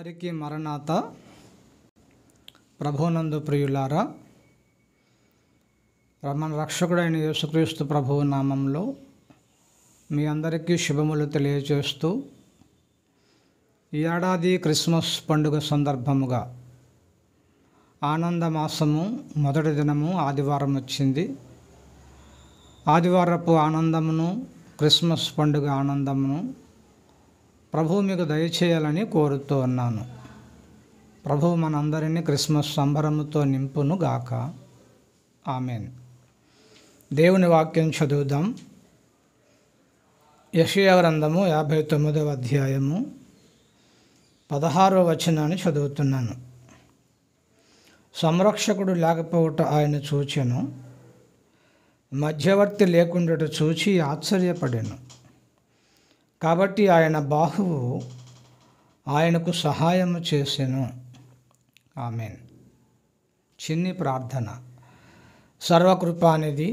అందరికీ మరణాత. ప్రభువునందు ప్రియులారా, మన రక్షకుడైన యేసుక్రీస్తు ప్రభువు నామంలో మీ అందరికీ శుభములు తెలియజేస్తూ, ఈ ఏడాది క్రిస్మస్ పండుగ సందర్భముగా ఆనందమాసము మొదటి దినము ఆదివారం వచ్చింది. ఆదివారపు ఆనందమును, క్రిస్మస్ పండుగ ఆనందమును ప్రభువు మీకు దయచేయాలని కోరుతూ ఉన్నాను. ప్రభువు మనందరినీ క్రిస్మస్ సంబరముతో నింపును గాక. ఆమెన్. దేవుని వాక్యం చదువుదాం. యెషయా గ్రంథము 59వ అధ్యాయము 16వ వచనాన్ని చదువుతున్నాను. సంరక్షకుడు లేకపోవట ఆయన చూచెను, మధ్యవర్తి లేకుండాట చూచి ఆశ్చర్యపడెను. కాబట్టి ఆయన బాహువు ఆయనకు సహాయము చేసెను. ఆమెన్. చిన్ని ప్రార్థన. సర్వకృపానిధి,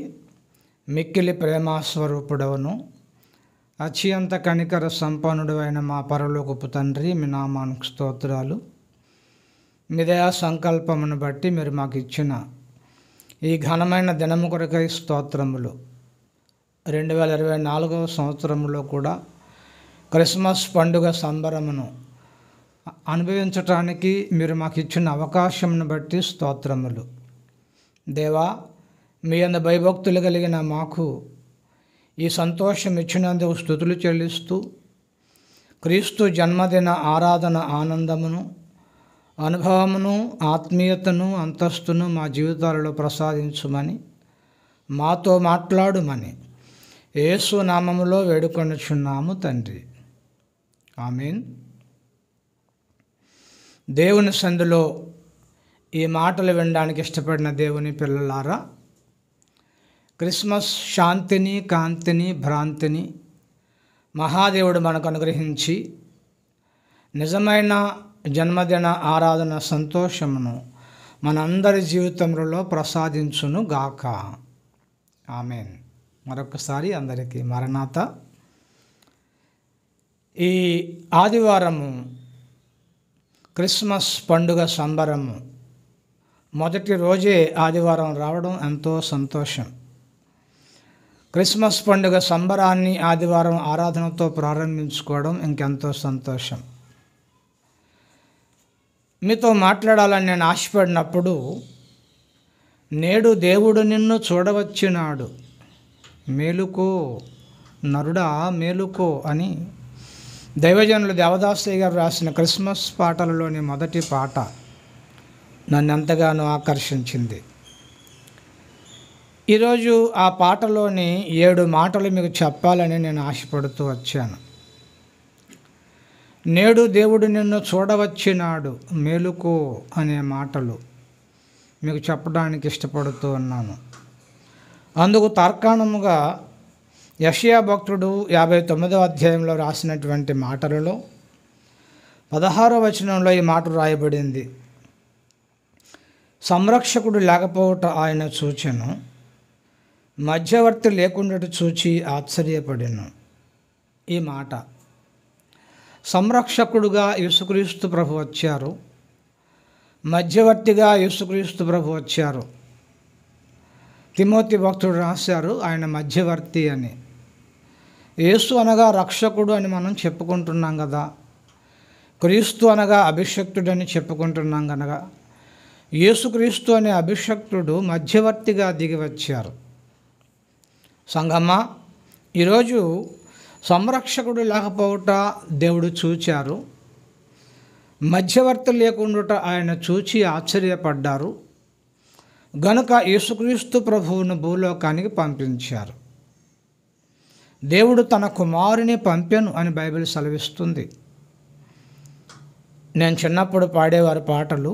మిక్కిలి ప్రేమాస్వరూపుడవును, అత్యంత కనికర సంపన్నుడు అయిన మా పరలోకపు తండ్రి, మీ నామానికి స్తోత్రాలు. మీ దయా సంకల్పమును బట్టి మీరు మాకు ఇచ్చిన ఈ ఘనమైన దినము కొరకై స్తోత్రములు. 2024వ సంవత్సరంలో కూడా క్రిస్మస్ పండుగ సంబరమును అనుభవించటానికి మీరు మాకు ఇచ్చిన అవకాశంను బట్టి స్తోత్రములు. దేవా, మీ యందు భయభక్తులు కలిగిన మాకు ఈ సంతోషం ఇచ్చినందుకు స్తుతులు చెల్లిస్తూ, క్రీస్తు జన్మదిన ఆరాధన ఆనందమును, అనుభవమును, ఆత్మీయతను, అంతస్తును మా జీవితాలలో ప్రసాదించుమని, మాతో మాట్లాడుమని యేసు నామములో వేడుకొనుచున్నాము తండ్రి. ఆమేన్. దేవుని సందులో ఈ మాటలు వినడానికి ఇష్టపడిన దేవుని పిల్లలారా, క్రిస్మస్ శాంతిని, కాంతిని, భ్రాంతిని మహాదేవుడు మనకు అనుగ్రహించి నిజమైన జన్మదిన ఆరాధన సంతోషమును మనందరి జీవితంలో ప్రసాదించును గాక. ఆమేన్. మరొకసారి అందరికీ మరణాత. ఈ ఆదివారము క్రిస్మస్ పండుగ సంబరము మొదటి రోజే ఆదివారం రావడం ఎంతో సంతోషం. క్రిస్మస్ పండుగ సంబరాన్ని ఆదివారం ఆరాధనతో ప్రారంభించుకోవడం ఇంకెంతో సంతోషం. మీతో మాట్లాడాలని నేను ఆశపడినప్పుడు, నేడు దేవుడు నిన్ను చూడవచ్చినాడు, మేలుకో నరుడా మేలుకో అని దైవజనులు దేవదాసయ్య గారు రాసిన క్రిస్మస్ పాటలలోని మొదటి పాట నన్ను ఎంతగానో ఆకర్షించింది. ఈరోజు ఆ పాటలోని 7 మాటలు మీకు చెప్పాలని నేను ఆశపడుతూ వచ్చాను. నేడు దేవుడు నిన్ను చూడవచ్చినాడు, మేలుకో అనే మాటలు మీకు చెప్పడానికి ఇష్టపడుతూ ఉన్నాను. అందుకు తార్కాణముగా యెషయా భక్తుడు 59వ అధ్యాయంలో రాసినటువంటి మాటలలో 16వ వచనంలో ఈ మాట రాయబడింది. సంరక్షకుడు లేకపోవట ఆయన చూచెను, మధ్యవర్తి లేకుండా చూచి ఆశ్చర్యపడెను. ఈ మాట సంరక్షకుడుగా యేసుక్రీస్తు ప్రభు వచ్చారు, మధ్యవర్తిగా యేసుక్రీస్తు ప్రభు వచ్చారు. తిమోతి భక్తుడు రాశారు, ఆయన మధ్యవర్తి అని. యేసు అనగా రక్షకుడు అని మనం చెప్పుకుంటున్నాం కదా, క్రీస్తు అనగా అభిషక్తుడని చెప్పుకుంటున్నాం కనుక యేసుక్రీస్తు అనే అభిషక్తుడు మధ్యవర్తిగా దిగి వచ్చారు. సంగమా, ఈరోజు సంరక్షకుడు లేకపోవట దేవుడు చూచారు, మధ్యవర్తి లేకుండా ఆయన చూచి ఆశ్చర్యపడ్డారు. గనుక యేసుక్రీస్తు ప్రభువును భూలోకానికి పంపించారు. దేవుడు తన కుమారుని పంపెను అని బైబిల్ సెలవిస్తుంది. నేను చిన్నప్పుడు పాడేవారి పాటలు,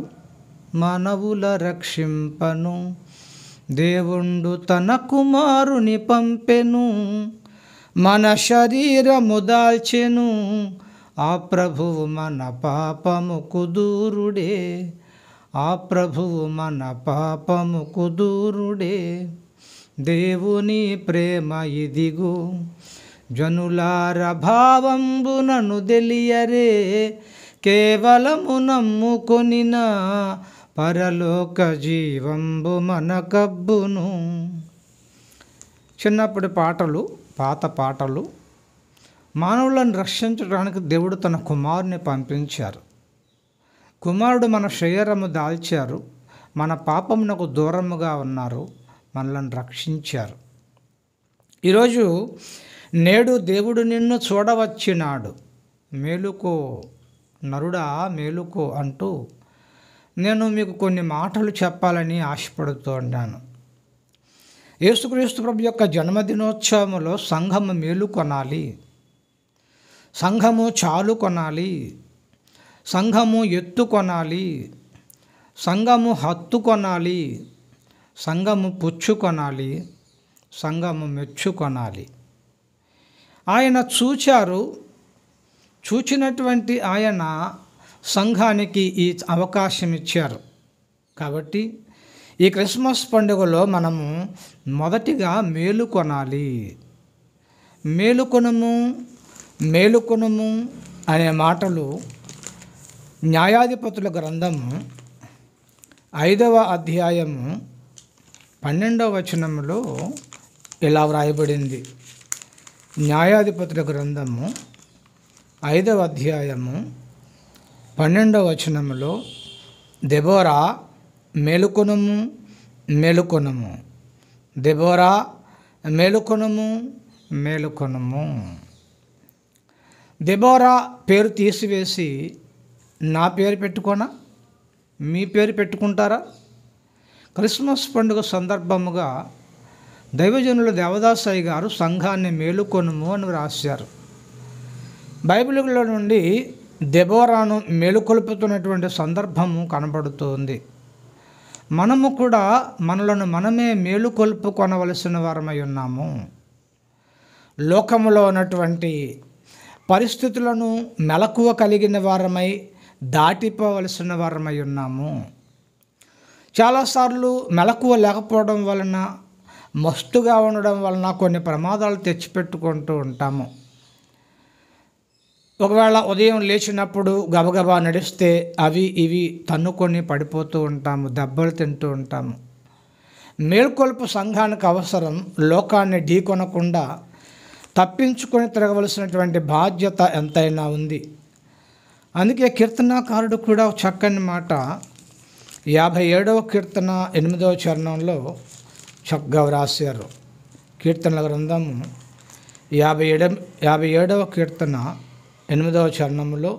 మానవుల రక్షింపను దేవుండు తన కుమారుని పంపెను, మన శరీరము దాల్చెను, ఆ ప్రభువు మన పాపముకు దూరుడే, ఆ ప్రభువు మన పాపముకు దూరుడే, దేవుని ప్రేమ ఇదిగో జనులార భావంబునను తెలియరే, కేవలము నమ్ముకొనిన పరలోక జీవంబు మనకబ్బును. చిన్నప్పటి పాటలు, పాత పాటలు. మానవులను రక్షించడానికి దేవుడు తన కుమారుని పంపించారు. కుమారుడు మన శరీరము దాల్చారు, మన పాపమునకు దూరముగా ఉన్నారు, మనల్ని రక్షించారు. ఈరోజు నేడు దేవుడు నిన్ను చూడవచ్చినాడు, మేలుకో నరుడా మేలుకో అంటూ నేను మీకు కొన్ని మాటలు చెప్పాలని ఆశపడుతూ ఉన్నాను. యేసుక్రీస్తు ప్రభు యొక్క జన్మదినోత్సవంలో సంఘము మేలుకొనాలి, సంఘము చాలు కొనాలి, సంఘము ఎత్తు కొనాలి, సంఘము హత్తు కొనాలి, సంఘము పుచ్చు కొనాలి, సంఘము మెచ్చు కొనాలి. ఆయన చూచారు, చూచినటువంటి ఆయన సంఘానికి ఈ అవకాశం ఇచ్చారు. కాబట్టి ఈ క్రిస్మస్ పండుగలో మనము మొదటిగా మేలుకొనాలి. మేలుకొనుము మేలుకొనుము అనే మాటలు న్యాయాధిపతుల గ్రంథము 5వ అధ్యాయము 12వ వచనంలో ఇలా వ్రాయబడింది. న్యాయాధిపతుల గ్రంథము 5వ అధ్యాయము 12వ వచనంలో, దెబోరా మేలుకొనుము మేలుకొనుము, దెబోరా మేలుకొనుము మేలుకొనుము. దెబోరా పేరు తీసివేసి నా పేరు పెట్టుకోనా, మీ పేరు పెట్టుకుంటారా? క్రిస్మస్ పండుగ సందర్భముగా దైవజనుల దేవదాసయ్య గారు సంఘాన్ని మేలుకొనుము అని రాశారు. బైబిల్లో నుండి దెబోరాను మేలుకొల్పుతున్నటువంటి సందర్భము కనబడుతుంది. మనము కూడా మనలను మనమే మేలుకొల్పుకొనవలసిన వారమై ఉన్నాము. లోకములో ఉన్నటువంటి పరిస్థితులను మెలకువ కలిగిన వారమై దాటిపోవలసిన వారమై ఉన్నాము. చాలాసార్లు మెలకువ లేకపోవడం వలన, మస్తుగా ఉండడం వలన కొన్ని ప్రమాదాలు తెచ్చిపెట్టుకుంటూ ఉంటాము. ఒకవేళ ఉదయం లేచినప్పుడు గబగబా నడిస్తే అవి ఇవి తన్నుకొని పడిపోతూ ఉంటాము, దెబ్బలు తింటూ ఉంటాము. మేల్కొల్పు సంఘానికి అవసరం. లోకాన్ని ఢీకొనకుండా తప్పించుకొని తిరగవలసినటువంటి బాధ్యత ఎంతైనా ఉంది. అందుకే కీర్తనాకారుడు కూడా చక్కని మాట 57వ కీర్తన 8వ చరణంలో చక్కగా వ్రాశారు. కీర్తనల గ్రంథము 57వ కీర్తన 8వ చరణంలో,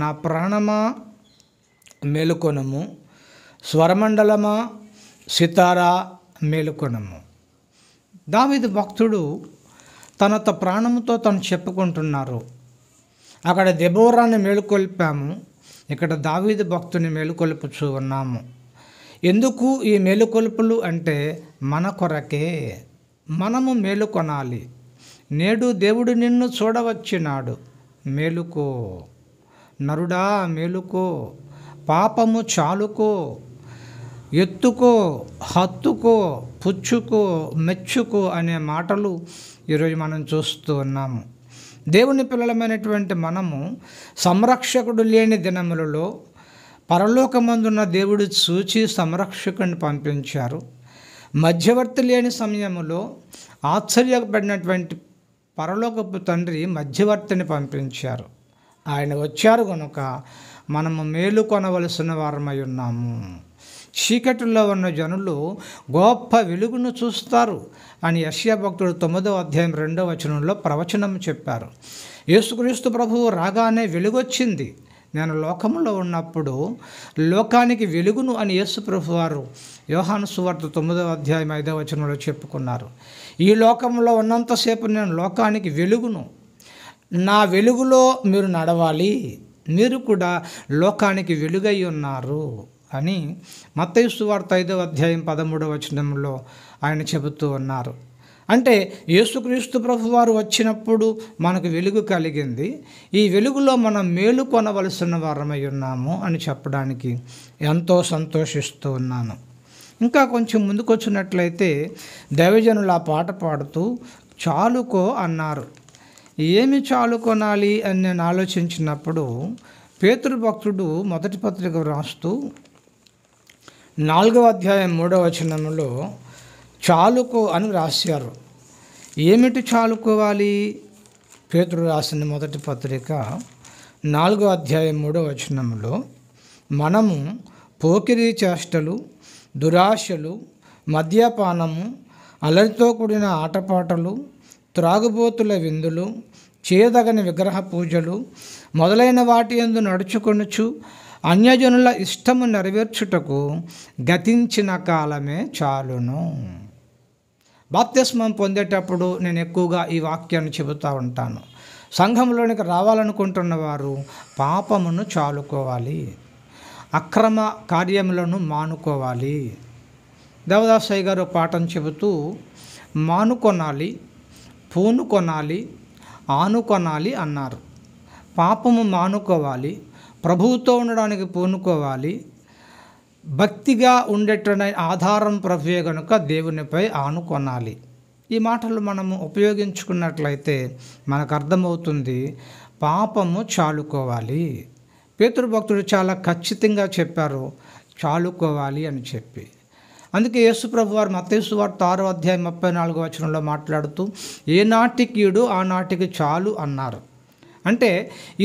నా ప్రాణమా మేలుకొనుము, స్వరమండలమా సితారా మేలుకొనుము. దావీదు భక్తుడు తన ప్రాణముతో తను చెప్పుకుంటున్నారు. అక్కడ దెబోరాని మేలుకొల్పాము, ఇక్కడ దావీదు భక్తుని మేలుకొల్పుచూ ఉన్నాము. ఎందుకు ఈ మేలుకొల్పులు అంటే మన కొరకే. మనము మేలుకొనాలి. నేడు దేవుడు నిన్ను చూడవచ్చినాడు, మేలుకో నరుడా మేలుకో, పాపము చాలుకో, ఎత్తుకో, హత్తుకో, పుచ్చుకో, మెచ్చుకో అనే మాటలు ఈరోజు మనం చూస్తూ ఉన్నాము. దేవుని పిల్లలమైనటువంటి మనము సంరక్షకుడు లేని దినములలో పరలోకమందున్న దేవుడు చూచి సంరక్షకుని పంపించారు. మధ్యవర్తి లేని సమయంలో ఆశ్చర్యపడినటువంటి పరలోకపు తండ్రి మధ్యవర్తిని పంపించారు. ఆయన వచ్చారు కనుక మనము మేలు కొనవలసిన వారమై ఉన్నాము. చీకటిలో ఉన్న జనులు గొప్ప వెలుగును చూస్తారు అని యెషయా భక్తుడు 9వ అధ్యాయం 2వ వచనంలో ప్రవచనం చెప్పారు. యేసుక్రీస్తు ప్రభువు రాగానే వెలుగొచ్చింది. నేను లోకంలో ఉన్నప్పుడు లోకానికి వెలుగును అని యేసు ప్రభు వారు యోహాను సువార్త 9వ అధ్యాయం 5వ వచనంలో చెప్పుకున్నారు. ఈ లోకంలో ఉన్నంతసేపు నేను లోకానికి వెలుగును, నా వెలుగులో మీరు నడవాలి, మీరు కూడా లోకానికి వెలుగై ఉన్నారు అని మత్తయి సువార్త 5వ అధ్యాయం 13వ వచనంలో ఆయన చెబుతూ ఉన్నారు. అంటే యేసుక్రీస్తు ప్రభువారు వచ్చినప్పుడు మనకు వెలుగు కలిగింది. ఈ వెలుగులో మనం మేలు కొనవలసిన వారమై ఉన్నాము అని చెప్పడానికి ఎంతో సంతోషిస్తూ ఉన్నాను. ఇంకా కొంచెం ముందుకు వచ్చినట్లయితే దైవజనులు ఆ పాట పాడుతూ చాలుకో అన్నారు. ఏమి చాలుకొనాలి అని నేను ఆలోచించినప్పుడు పేతురు భక్తుడు మొదటి పత్రిక వ్రాస్తూ 4వ అధ్యాయం 3వ వచనంలో చాలుకో అని రాశారు. ఏమిటి చాలుకోవాలి? పేతురు రాసిన మొదటి పత్రిక 4వ అధ్యాయం 3వ వచనంలో మనము పోకిరీ చేష్టలు, దురాశలు, మద్యపానము, అలరితో కూడిన ఆటపాటలు, త్రాగుబోతుల విందులు, చేయదగని విగ్రహ పూజలు మొదలైన వాటి యందు నడుచుకొనుచు అన్యజనుల ఇష్టము నెరవేర్చుటకు గతించిన కాలమే చాలును. బాప్తిస్మం పొందేటప్పుడు నేను ఎక్కువగా ఈ వాక్యాన్ని చెబుతూ ఉంటాను. సంఘంలోనికి రావాలనుకుంటున్న వారు పాపమును చాలుకోవాలి, అక్రమ కార్యములను మానుకోవాలి. దేవదాసయ్య గారు పాఠం చెబుతూ మానుకొనాలి, పూనుకొనాలి, ఆనుకొనాలి అన్నారు. పాపము మానుకోవాలి, ప్రభువుతో ఉండడానికి పూనుకోవాలి, భక్తిగా ఉండేటువంటి ఆధారం ప్రభువే కనుక దేవునిపై ఆనుకొనాలి. ఈ మాటలు మనము ఉపయోగించుకున్నట్లయితే మనకు అర్థమవుతుంది పాపము చాలుకోవాలి. పేతురు భక్తుడు చాలా ఖచ్చితంగా చెప్పారు చాలుకోవాలి అని చెప్పి. అందుకే యేసుప్రభు వారు మత్తయి సువార్త 6వ అధ్యాయం 34వ వచనంలో మాట్లాడుతూ ఏ నాటికీడు ఆ నాటికి చాలు అన్నారు. అంటే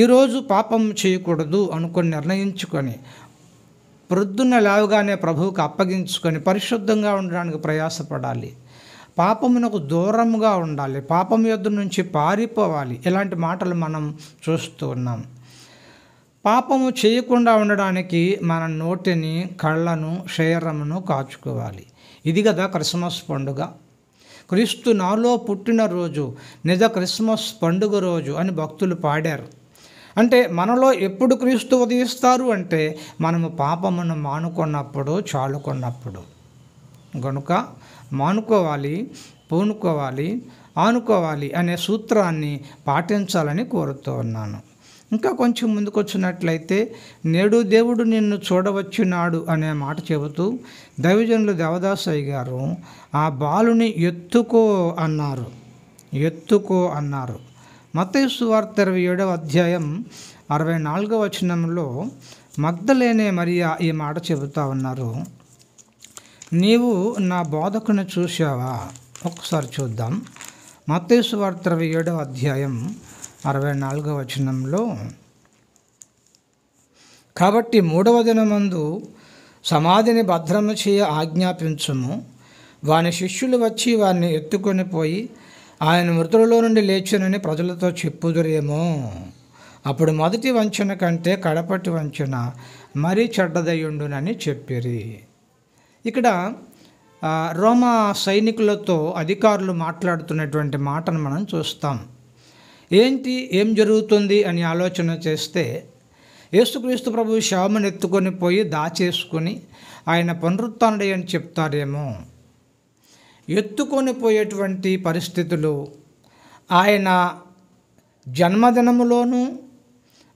ఈరోజు పాపం చేయకూడదు అనుకొని నిర్ణయించుకొని ప్రొద్దున్న లేవగానే ప్రభువుకు అప్పగించుకొని పరిశుద్ధంగా ఉండడానికి ప్రయాసపడాలి. పాపమునకు దూరంగా ఉండాలి, పాపం యొద్ద నుంచి పారిపోవాలి. ఇలాంటి మాటలు మనం చూస్తూ ఉన్నాం. పాపము చేయకుండా ఉండడానికి మన నోటిని, కళ్ళను, శరీరమును కాచుకోవాలి. ఇది కదా క్రిస్మస్ పండుగ. క్రీస్తు నాలో పుట్టినరోజు, నిజ క్రిస్మస్ పండుగ రోజు అని భక్తులు పాడారు. అంటే మనలో ఎప్పుడు క్రీస్తు ఉదయిస్తారు అంటే మనము పాపమును మానుకున్నప్పుడు, చాలుకున్నప్పుడు. కనుక మానుకోవాలి, పూనుకోవాలి, ఆనుకోవాలి అనే సూత్రాన్ని పాటించాలని కోరుతూ ఉన్నాను. ఇంకా కొంచెం ముందుకు వచ్చినట్లయితే నేడు దేవుడు నిన్ను చూడవచ్చున్నాడు అనే మాట చెబుతూ దైవజనులు దేవదాసయ్య గారు ఆ బాలుని ఎత్తుకో అన్నారు. ఎత్తుకో అన్నారు. మత్తయి సువార్త 27వ అధ్యాయం 64వ వచనంలో మగ్దలేనే మరియా ఈ మాట చెబుతా ఉన్నారు. నీవు నా బోధకుని చూశావా? ఒకసారి చూద్దాం. మత్తయి సువార్త 27వ అధ్యాయం 64వ వచనంలో కాబట్టి 3వ దినమందు సమాధిని భద్రము చేయ ఆజ్ఞాపించుము. వాని శిష్యులు వచ్చి వారిని ఎత్తుకొని పోయి ఆయన మృతులలో నుండి లేచునని ప్రజలతో చెప్పుదురేమో. అప్పుడు మొదటి వంచన కంటే కడపటి వంచన మరీ చెడ్డదయ్యుండునని చెప్పిరి. ఇక్కడ రోమా సైనికులతో అధికారులు మాట్లాడుతున్నటువంటి మాటను మనం చూస్తాం. ఏం జరుగుతుంది అని ఆలోచన చేస్తే యేసుక్రీస్తు ప్రభు శవమును ఎత్తుకొని పోయి దాచేసుకొని ఆయన పునరుత్థానుడై అని చెప్తారేమో. ఎత్తుకొని పోయేటువంటి పరిస్థితులు ఆయన జన్మదినములోనూ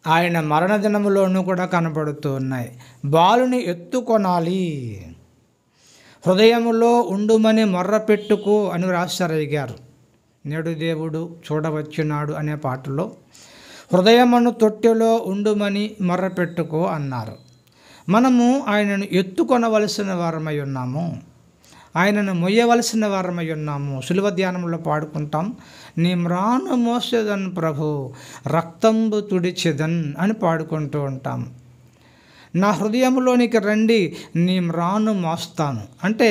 ఆయన మరణదినములోనూ కూడా కనబడుతూ ఉన్నాయి. బాలుని ఎత్తుకొనాలి, హృదయములో ఉండుమని మొర్ర పెట్టుకో అని రాశారయ్య గారు. నేడు దేవుడు చూడవచ్చున్నాడు అనే పాటలో హృదయమును తొట్టెలో ఉండుమని మొర్రపెట్టుకో అన్నారు. మనము ఆయనను ఎత్తుకొనవలసిన వారమై ఉన్నాము, ఆయనను మొయ్యవలసిన వారమై ఉన్నాము. సులువ ధ్యానంలో పాడుకుంటాం, నీ మ్రాను మోసేదన్ ప్రభు రక్తంబు తుడిచెదన్ అని పాడుకుంటూ ఉంటాం. నా హృదయంలోనికి రండి, నీ మ్రాను మోస్తాను అంటే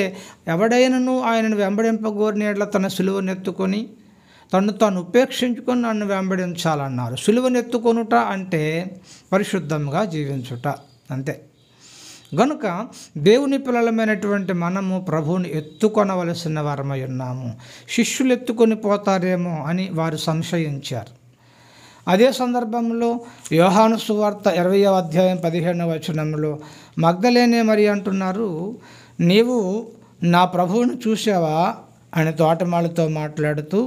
ఎవడైనను ఆయనను వెంబడింపగోరిన యెడల తన సిలువనెత్తుకొని తను తాను ఉపేక్షించుకొని నన్ను వెంబడించాలన్నారు. సిలువనెత్తుకొనుట అంటే పరిశుద్ధంగా జీవించుట అంతే. గనుక దేవుని పిల్లలమైనటువంటి మనము ప్రభువుని ఎత్తుకొనవలసిన వారమై ఉన్నాము. శిష్యులు ఎత్తుకొని పోతారేమో అని వారు సంశయించారు. అదే సందర్భంలో యోహాను సువార్త 20వ అధ్యాయం 15వ వచనంలో మగ్దలేనే మరి అంటున్నారు, నీవు నా ప్రభువును చూసావా అని తోటమాలతో మాట్లాడుతూ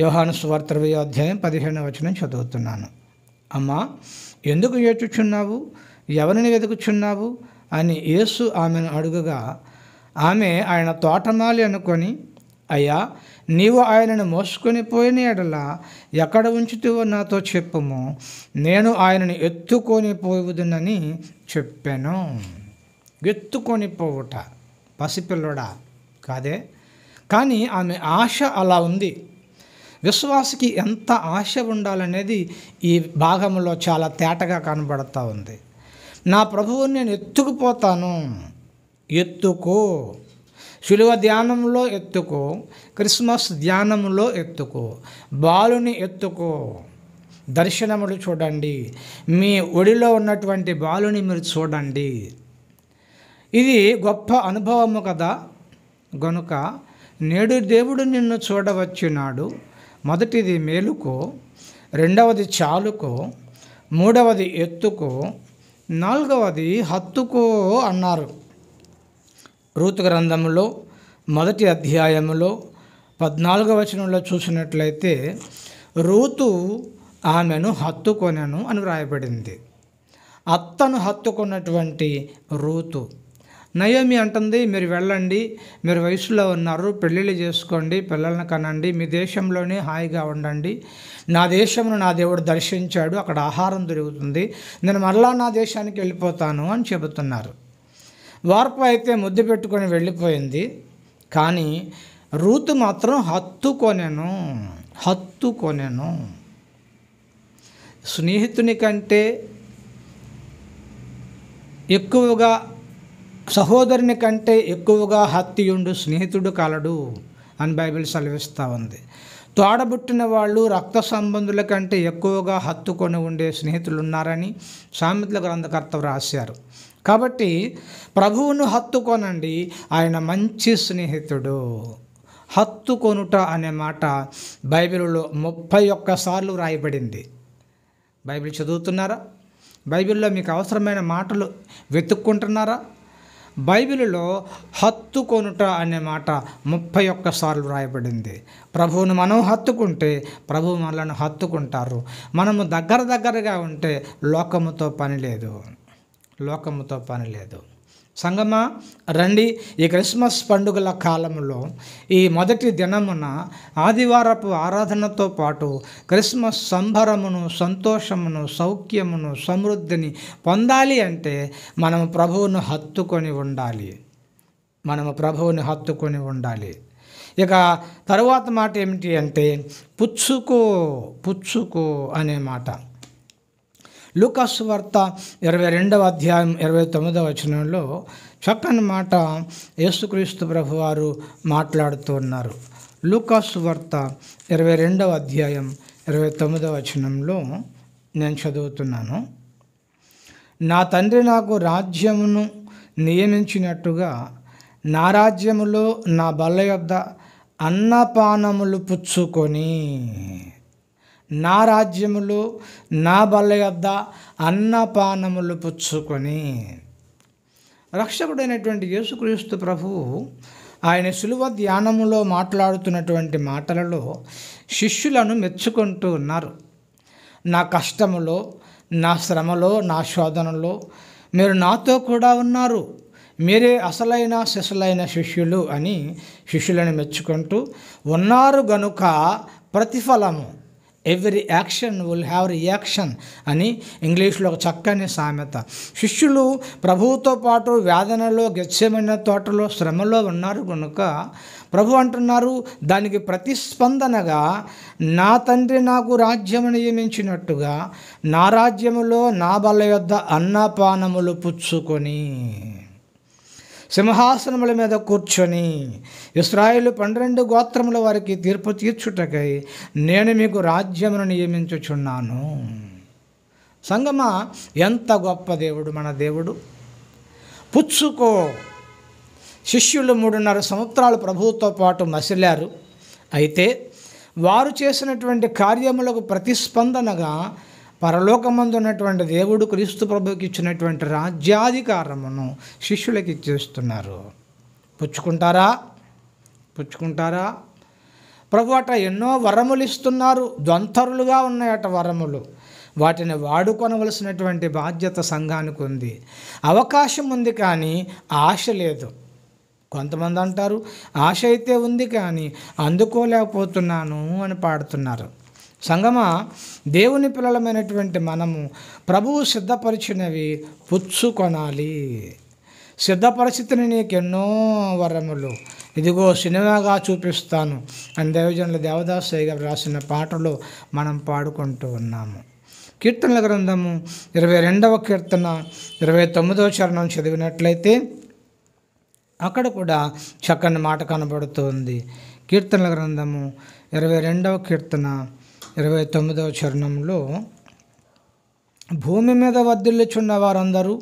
యోహాను సువార్త 20వ అధ్యాయం 15వ వచనం చదువుతున్నాను. అమ్మా, ఎందుకు ఏడ్చుచున్నావు? ఎవరిని వెతుకుచున్నావు అని యేసు ఆమెను అడుగగా ఆమె ఆయన తోటమాలి అనుకొని అయ్యా, నీవు ఆయనను మోసుకొని పోయిన ఎడల ఎక్కడ ఉంచుతావో నాతో చెప్పుము, నేను ఆయనను ఎత్తుకొని పోవుదునని చెప్పాను. ఎత్తుకొని పోవుట పసిపిల్లడా కాదే, కానీ ఆమె ఆశ అలా ఉంది. విశ్వాసకి ఎంత ఆశ ఉండాలనేది ఈ భాగంలో చాలా తేటగా కనబడుతూ ఉంది. నా ప్రభువుని నేను ఎత్తుకుపోతాను. ఎత్తుకో, శిలువ ధ్యానంలో ఎత్తుకో, క్రిస్మస్ ధ్యానంలో ఎత్తుకో, బాలుని ఎత్తుకో. దర్శనములు చూడండి, మీ ఒడిలో ఉన్నటువంటి బాలుని మీరు చూడండి. ఇది గొప్ప అనుభవము కదా. గనుక నేడు దేవుడు నిన్ను చూడవచ్చున్నాడు. మొదటిది మేలుకో, రెండవది చాలుకో, మూడవది ఎత్తుకో, నాలుగవది హత్తుకో అన్నారు. రూతు గ్రంథంలో 1వ అధ్యాయములో 14వ వచనంలో చూసినట్లయితే రూతు ఆమెను హత్తుకొనెను అని వ్రాయబడింది. అత్తను హత్తుకున్నటువంటి రూతు. నయోమి అంటుంది, మీరు వెళ్ళండి, మీరు వయసులో ఉన్నారు, పెళ్ళిళ్ళు చేసుకోండి, పిల్లలను కనండి, మీ దేశంలోనే హాయిగా ఉండండి. నా దేశంలో నా దేవుడు దర్శించాడు, అక్కడ ఆహారం దొరుకుతుంది, నేను మరలా నా దేశానికి వెళ్ళిపోతాను అని చెబుతున్నారు. వార్ప అయితే ముద్దు పెట్టుకొని వెళ్ళిపోయింది. కానీ రూతు మాత్రం హత్తుకొనెను. స్నేహితుని కంటే ఎక్కువగా, సహోదరుని కంటే ఎక్కువగా హత్తియుండు స్నేహితుడు కలడు అని బైబిల్ సెలవిస్తూ ఉంది. తోడబుట్టిన వాళ్ళు, రక్త సంబంధుల కంటే ఎక్కువగా హత్తుకొని ఉండే స్నేహితులు ఉన్నారని సామెతల గ్రంథకర్త వ్రాశారు. కాబట్టి ప్రభువును హత్తుకొనండి, ఆయన మంచి స్నేహితుడు. హత్తుకొనుట అనే మాట బైబిల్లో 31 సార్లు వ్రాయబడింది. బైబిల్ చదువుతున్నారా? బైబిల్లో మీకు అవసరమైన మాటలు వెతుక్కుంటున్నారా? బైబిల్లో హత్తుకొనుట అనే మాట 31 సార్లు వ్రాయబడింది. ప్రభువును మనం హత్తుకుంటే ప్రభువు మనలను హత్తుకుంటారు. మనము దగ్గరగా ఉంటే లోకముతో పని లేదు. సంగమా, రండి. ఈ క్రిస్మస్ పండుగల కాలంలో ఈ మొదటి దినమున ఆదివారపు ఆరాధనతో పాటు క్రిస్మస్ సంబరమును, సంతోషమును, సౌఖ్యమును, సమృద్ధిని పొందాలి అంటే మనము ప్రభువును హత్తుకొని ఉండాలి. ఇక తరువాత మాట ఏమిటి అంటే పుచ్చుకో అనే మాట. లూకాసు వార్త 22వ అధ్యాయం 29వ వచనంలో చక్కని మాట యేసుక్రీస్తు ప్రభువారు మాట్లాడుతూ ఉన్నారు. లూకాసు వార్త 22వ అధ్యాయం 29వ వచనంలో నేను చదువుతున్నాను. నా తండ్రి నాకు రాజ్యమును నియమించినట్టుగా నా రాజ్యములో నా బల్ల యొద్ద అన్నపానములు పుచ్చుకొని, నా రాజ్యములో నా బల్ల యొద్ద అన్నపానములు పుచ్చుకొని. రక్షకుడైనటువంటి యేసుక్రీస్తు ప్రభువు ఆయన శిలువ ధ్యానములో మాట్లాడుతున్నటువంటి మాటలలో శిష్యులను మెచ్చుకుంటూ ఉన్నారు. నా కష్టములో, నా శ్రమలో, నా శోధనలో మీరు నాతో కూడా ఉన్నారు, మీరే అసలైన సిసలైన శిష్యులు అని శిష్యులను మెచ్చుకుంటూ ఉన్నారు. గనుక ప్రతిఫలము, every action will have reaction అని ఇంగ్లీష్లో ఒక చక్కని సామెత. శిష్యులు ప్రభువుతో పాటు వేదనలో, గెత్సేమనే తోటలో, శ్రమలో ఉన్నారు కనుక ప్రభు అంటున్నారు, దానికి ప్రతిస్పందనగా నా తండ్రి నాకు రాజ్యము నియమించినట్టుగా నా రాజ్యములో నా బల్ల యొద్ద అన్నపానములు పుచ్చుకొని, సింహాసనముల మీద కూర్చొని ఇశ్రాయేలు 12 గోత్రముల వారికి తీర్పు తీర్చుటకై నేను మీకు రాజ్యమును నియమించుచున్నాను. సంగమా, ఎంత గొప్ప దేవుడు మన దేవుడు. పుచ్చుకో. శిష్యులు 3.5 సంవత్సరాలు ప్రభువుతో పాటు మసిలారు. అయితే వారు చేసినటువంటి కార్యములకు ప్రతిస్పందనగా పరలోకమందు ఉన్నటువంటి దేవుడు క్రీస్తు ప్రభువుకి ఇచ్చినటువంటి రాజ్యాధికారమును శిష్యులకి ఇచ్చేస్తున్నారు. పుచ్చుకుంటారా? ప్రభు అట ఎన్నో వరములు ఇస్తున్నారు. ద్వంతరులుగా ఉన్నాయట వరములు. వాటిని వాడుకొనవలసినటువంటి బాధ్యత సంఘానికి ఉంది. అవకాశం ఉంది కానీ ఆశ లేదు. కొంతమంది అంటారు ఆశ అయితే ఉంది కానీ అందుకోలేకపోతున్నాను అని పాడుతున్నారు. సంగమా, దేవుని పిల్లలమైనటువంటి మనము ప్రభువు సిద్ధపరిచినవి పుచ్చుకొనాలి. సిద్ధపరిస్థితిని నీకెన్నో వరములు ఇదిగో సినిమాగా చూపిస్తాను అని దైవజనుల దేవదాసయ్య గారు రాసిన పాటలో మనం పాడుకుంటూ ఉన్నాము. కీర్తనల గ్రంథము 22వ కీర్తన 29వ చరణం చదివినట్లయితే అక్కడ కూడా చక్కని మాట కనబడుతుంది. కీర్తనల గ్రంథము 22వ కీర్తన 29వ చరణంలో, భూమి మీద వర్ధిల్లుచున్న వారందరూ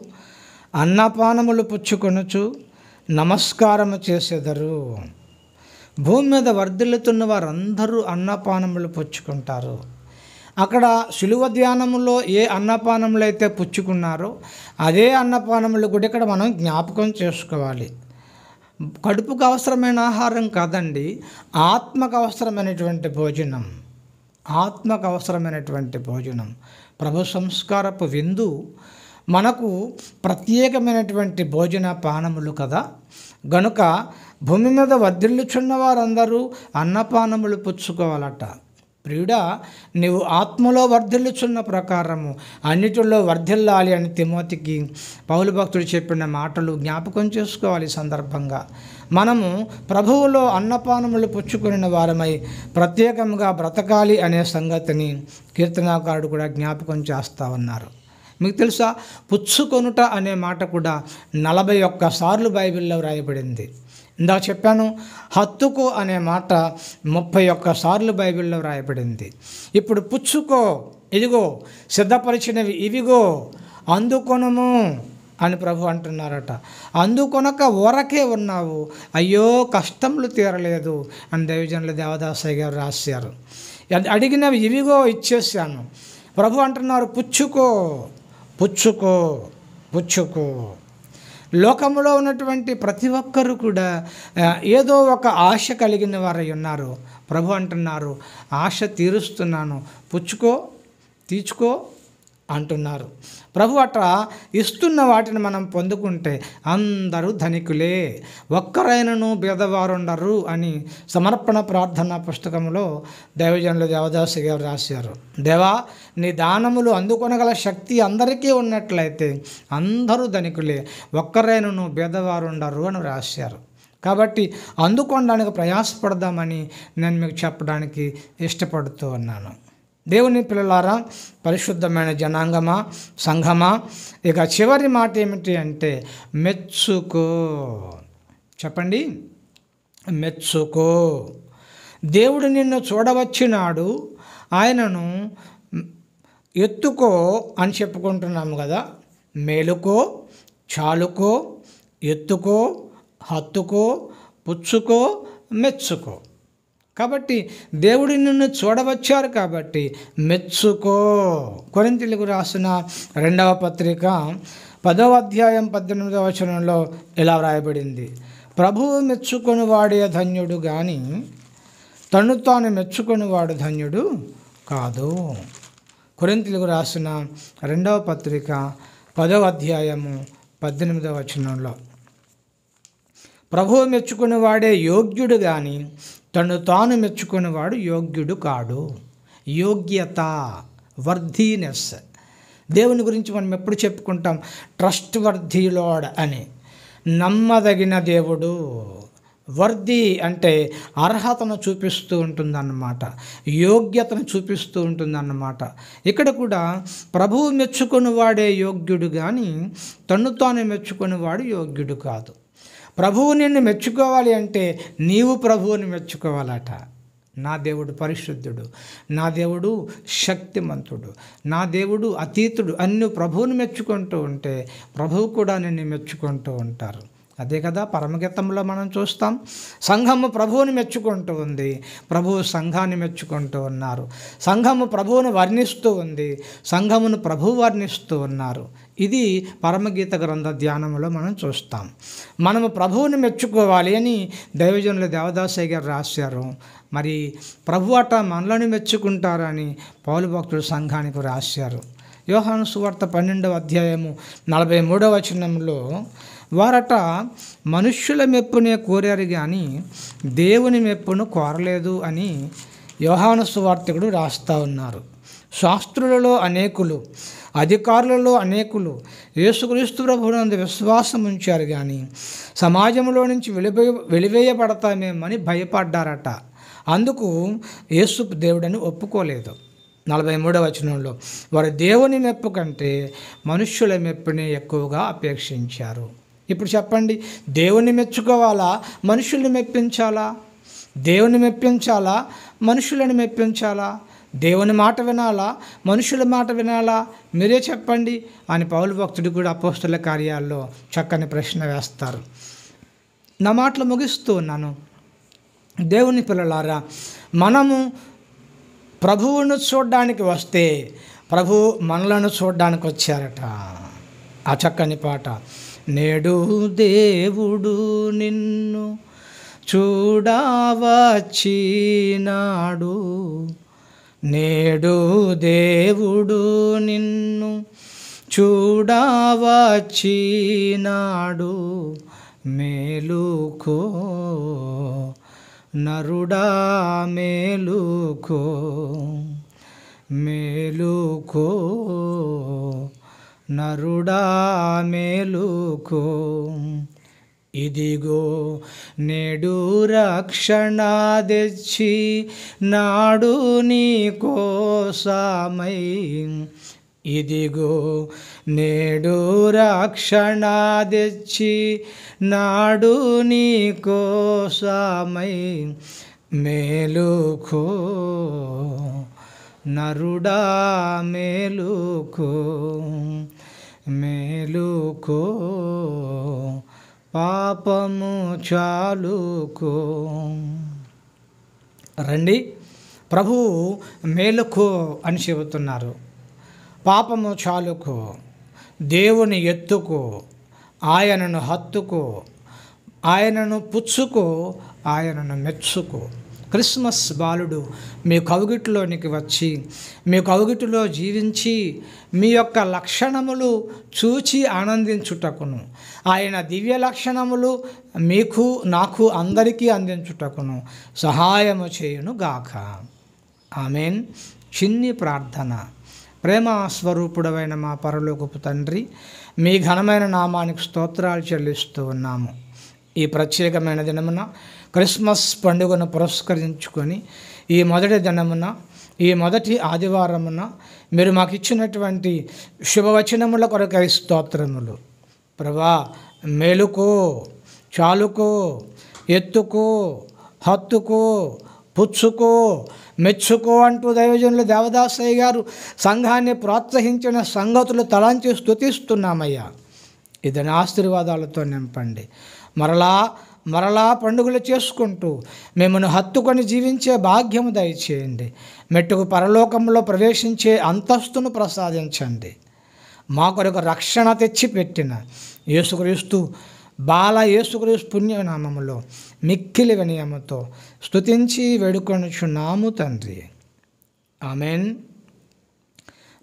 అన్నపానములు పుచ్చుకొనుచు నమస్కారము చేసేదరు. భూమి మీద వర్ధిల్లుతున్న వారందరూ అన్నపానములు పుచ్చుకుంటారు. అక్కడ శిలువ ధ్యానములో ఏ అన్నపానములు అయితే పుచ్చుకున్నారో అదే అన్నపానములు కూడా ఇక్కడ మనం జ్ఞాపకం చేసుకోవాలి. కడుపుకు అవసరమైన ఆహారం కాదండి, ఆత్మకు అవసరమైనటువంటి భోజనం. ఆత్మకు అవసరమైనటువంటి భోజనం. ప్రభు సంస్కారపు విందు మనకు ప్రత్యేకమైనటువంటి భోజన పానములు కదా. గనుక భూమి మీద వర్ధిల్లుచున్న వారందరూ అన్నపానములు పుచ్చుకోవాలట. ప్రియుడా, నీవు ఆత్మలో వర్ధిల్లుచున్న ప్రకారము అన్నిటిలో వర్ధిల్లాలి అని తిమోతికి పౌలు భక్తుడు చెప్పిన మాటలు జ్ఞాపకం చేసుకోవాలి. సందర్భంగా మనము ప్రభువులో అన్నపానములు పుచ్చుకుని వారమై ప్రత్యేకంగా బ్రతకాలి అనే సంగతిని కీర్తనాకారుడు కూడా జ్ఞాపకం చేస్తూ ఉన్నారు. మీకు తెలుసా, పుచ్చుకొనుట అనే మాట కూడా 41 సార్లు బైబిల్లో వ్రాయబడింది. ఇందాక చెప్పాను, హత్తుకో అనే మాట 31 సార్లు బైబిల్లో వ్రాయబడింది. ఇప్పుడు పుచ్చుకో, ఇదిగో సిద్ధపరిచినవి ఇవిగో అందుకొనుము అని ప్రభు అంటున్నారట. అందుకొనక ఊరకే ఉన్నావు, అయ్యో కష్టములు తీరలేదు అని దైవజనుల దేవదాసయ్య గారు రాశారు. అడిగినవి ఇవిగో ఇచ్చేసాను. ప్రభు అంటున్నారు, పుచ్చుకో పుచ్చుకో పుచ్చుకో. లోకంలో ఉన్నటువంటి ప్రతి ఒక్కరు కూడా ఏదో ఒక ఆశ కలిగిన వారై ఉన్నారు. ప్రభు అంటున్నారు, ఆశ తీరుస్తున్నాను, పుచ్చుకో తీర్చుకో అంటున్నారు. ప్రభు అట్లా ఇస్తున్న వాటిని మనం పొందుకుంటే అందరూ ధనికులే, ఒక్కరైనను బీదవారుండరు అని సమర్పణ ప్రార్థన పుస్తకంలో దైవజనుల దేవదాసు గారు రాశారు. దేవా, నీ దానములు అందుకొనగల శక్తి అందరికీ ఉన్నట్లయితే అందరూ ధనికులే, ఒక్కరైనను బీదవారుండరు అని రాశారు. కాబట్టి అందుకోవడానికి ప్రయాసపడదామని నేను మీకు చెప్పడానికి ఇష్టపడుతూ ఉన్నాను. దేవుని పిల్లలారా, పరిశుద్ధమైన జనాంగమా, సంఘమా, ఇక చివరి మాట ఏమిటి అంటే మెచ్చుకో. చెప్పండి, మెచ్చుకో. దేవుడు నిన్ను చూడవచ్చినాడు, ఆయనను ఎత్తుకో అని చెప్పుకుంటున్నాము కదా. మేలుకో, చాలుకో, ఎత్తుకో, హత్తుకో, పుచ్చుకో, మెచ్చుకో. కాబట్టి దేవుడు నిన్ను చూడవచ్చారు కాబట్టి మెచ్చుకో. కొరింథీయులకు రాసిన 2వ పత్రిక 10వ అధ్యాయం 18వ వచనంలో ఇలా వ్రాయబడింది, ప్రభువు మెచ్చుకొని వాడే ధన్యుడు కానీ తను తాను మెచ్చుకొని వాడు ధన్యుడు కాదు. కొరింథీయులకు రాసిన 2వ పత్రిక 10వ అధ్యాయము 18వ వచనంలో, ప్రభువు మెచ్చుకుని వాడే యోగ్యుడు కానీ తను తాను మెచ్చుకునేవాడు యోగ్యుడు కాడు. యోగ్యత, వర్ధీనెస్. దేవుని గురించి మనం ఎప్పుడు చెప్పుకుంటాం, ట్రస్ట్ వర్ధీ లార్డ్ అని. నమ్మదగిన దేవుడు. వర్ధీ అంటే అర్హతను చూపిస్తూ ఉంటుందన్నమాట, యోగ్యతను చూపిస్తూ ఉంటుందన్నమాట. ఇక్కడ కూడా ప్రభువు మెచ్చుకుని వాడే యోగ్యుడు కానీ తను తాను మెచ్చుకుని వాడు యోగ్యుడు కాదు. ప్రభువు నిన్ను మెచ్చుకోవాలి అంటే నీవు ప్రభువుని మెచ్చుకోవాలట. నా దేవుడు పరిశుద్ధుడు, నా దేవుడు శక్తిమంతుడు, నా దేవుడు అతీతుడు అన్ని ప్రభువుని మెచ్చుకుంటూ ఉంటే ప్రభువు కూడా నిన్ను మెచ్చుకుంటూ ఉంటారు. అదే కదా పరమగీతంలో మనం చూస్తాం. సంఘము ప్రభువుని మెచ్చుకుంటూ ఉంది, ప్రభువు సంఘాన్ని మెచ్చుకుంటూ ఉన్నారు. సంఘము ప్రభువును వర్ణిస్తూ ఉంది, సంఘమును ప్రభువు వర్ణిస్తూ ఉన్నారు. ఇది పరమగీత గ్రంథ ధ్యానంలో మనం చూస్తాం. మనము ప్రభువుని మెచ్చుకోవాలి అని దైవజనుల దేవదాసయ్య గారు రాశారు. మరి ప్రభు అట మనలను మెచ్చుకుంటారని పౌలు భక్తుడు సంఘానికి రాశారు. యోహాను సువార్త 12వ అధ్యాయము 43వ వచనంలో వారట మనుష్యుల మెప్పునే కోరారు కానీ దేవుని మెప్పును కోరలేదు అని యోహాను సువార్తికుడు రాస్తూ ఉన్నారు. శాస్త్రులలో అనేకులు, అధికారులలో అనేకులు యేసుక్రీస్తు ప్రభువునందు విశ్వాసం ఉంచారు కానీ సమాజంలో నుంచి వెలివేయబడతామేమని భయపడ్డారట. అందుకు యేసు దేవుడని ఒప్పుకోలేదు. 43వ వచనంలో వారు దేవుని మెప్పు కంటే మనుష్యుల మెప్పుని ఎక్కువగా అపేక్షించారు. ఇప్పుడు చెప్పండి, దేవుని మెచ్చుకోవాలా, మనుషుల్ని మెప్పించాలా? దేవుని మెప్పించాలా, మనుషులను మెప్పించాలా? దేవుని మాట వినాలా, మనుషుల మాట వినాలా? మీరే చెప్పండి అని పౌలు భక్తుడు కూడా అపోస్తల కార్యాల్లో చక్కని ప్రశ్న వేస్తారు. నా మాటలు ముగిస్తూ ఉన్నాను. దేవుని పిల్లలారా, మనము ప్రభువును చూడడానికి వస్తే ప్రభు మనలను చూడడానికి వచ్చారట. ఆ చక్కని పాట, నేడు దేవుడు నిన్ను చూడవచ్చినాడు, నేడు దేవుడు నిన్ను చూడవచ్చినాడు, మేలుకో నరుడా మేలుకో, మేలుకో నరుడా మేలుకో, ఇదిగో నేడు రక్షణ తెచ్చి నాడు నీ కోసమై, ఇదిగో నేడు రక్షణ తెచ్చి నాడు నీ కోసమై, మేలుకో నరుడా మేలుకో, మేలుకో పాపము చాలుకో. రండి, ప్రభువు మేలుకో అని చెబుతున్నారు. పాపము చాలుకో, దేవుని ఎత్తుకో, ఆయనను హత్తుకో, ఆయనను పుచ్చుకో, ఆయనను మెచ్చుకో. క్రిస్మస్ బాలుడు మీ కౌగిటిలోనికి వచ్చి మీ కౌగిటిలో జీవించి మీ యొక్క లక్షణములు చూచి ఆనందించుటకును, ఆయన దివ్య లక్షణములు మీకు నాకు అందరికీ అందించుటకును సహాయము చేయును గాక. ఆమేన్. చిన్ని ప్రార్థన. ప్రేమ స్వరూపుడమైన మా పరలోకపు తండ్రి, మీ ఘనమైన నామానికి స్తోత్రాలు చెల్లిస్తూ ఉన్నాము. ఈ ప్రత్యేకమైన దినమున క్రిస్మస్ పండుగను పురస్కరించుకొని ఈ మొదటి దినమున, ఈ మొదటి ఆదివారమున మీరు మాకు ఇచ్చినటువంటి శుభవచనముల కొరకై స్తోత్రములు. ప్రభా, మేలుకో, చాలుకో, ఎత్తుకో, హత్తుకో, పుచ్చుకో, మెచ్చుకో అంటూ దైవజనులు దేవదాసయ్య గారు సంఘాన్ని ప్రోత్సహించిన సంగతులు తలంచి స్తుతిస్తున్నామయ్యా. ఇదని ఆశీర్వాదాలతో నింపండి. మరలా పండుగలు చేసుకుంటూ మిమ్మల్ని హత్తుకొని జీవించే భాగ్యము దయచేయండి. మెట్టుకు పరలోకంలో ప్రవేశించే అంతస్తును ప్రసాదించండి. మా కొరకు రక్షణ తెచ్చిపెట్టిన యేసుక్రీస్తు యేసుక్రీస్తు పుణ్యనామములో మిక్కిలి వినయముతో స్తుతించి వేడుకొనుచున్నాము తండ్రి. ఆమేన్.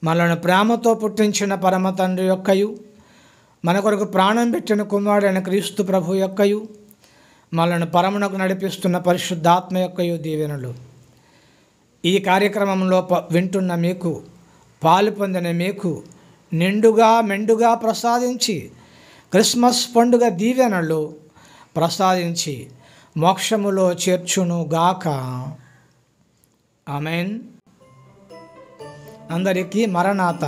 మనల్ని ప్రేమతో పుట్టించిన పరమ తండ్రి యొక్కయు, మన కొరకు ప్రాణం పెట్టిన కుమారుడైన క్రీస్తు ప్రభు యొక్కయు, మనల్ని పరమునకు నడిపిస్తున్న పరిశుద్ధాత్మ యొక్కయు దీవెనలు ఈ కార్యక్రమంలో వింటున్న మీకు, పాలు పొందిన మీకు నిండుగా మెండుగా ప్రసాదించి క్రిస్మస్ పండుగ దీవెనలు ప్రసాదించి మోక్షములో చేర్చును గాక. ఆమేన్. అందరికీ మరణాత.